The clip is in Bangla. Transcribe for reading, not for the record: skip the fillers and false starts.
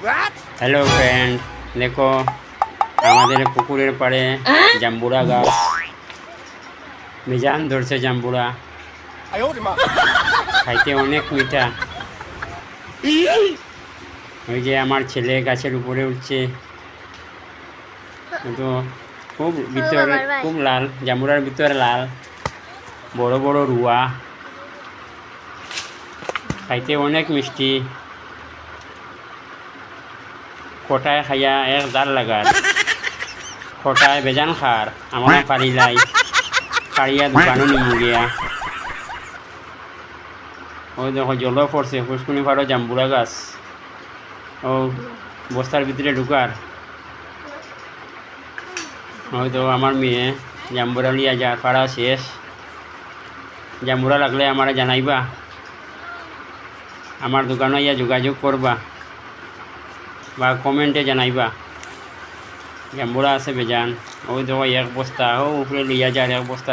হ্যালো ফ্রেন্ড, দেখো আমাদের পুকুরের পাড়ে জাম্বুরা গাছ, মিজান ধরছে জাম্বুরা, খাইতে অনেক মিঠা। ওই যে আমার ছেলে গাছের উপরে উঠছে, কিন্তু খুব ভিতরে খুব লাল, জাম্বুরার ভিতরে লাল, বড় বড় রুয়া, খাইতে অনেক মিষ্টি। খোটায় খাইয়া এক জাল লাগার, খোটায় বেজান খার, আমরা পারিলাই পারিয়া দোকানও নিমু গিয়া। ওই দেখো জলও পড়ছে, ফুসকুনি ফাড়ো জাম্বুরা গাছ, ও বস্তার ভিতরে ঢুকার। ওই তো আমার মেয়ে জাম্বুরা লিয়া যা পাড়া শেষ। জাম্বুরা লাগলে আমার জানাইবা, আমার দোকানে ইয়া যোগাযোগ করবা বা কমেন্টে জানাইবা। জাম্বুরা আছে বেজান, ওই দেখো এক বস্তা, ও উপরে লিয়া যার এক বস্তা।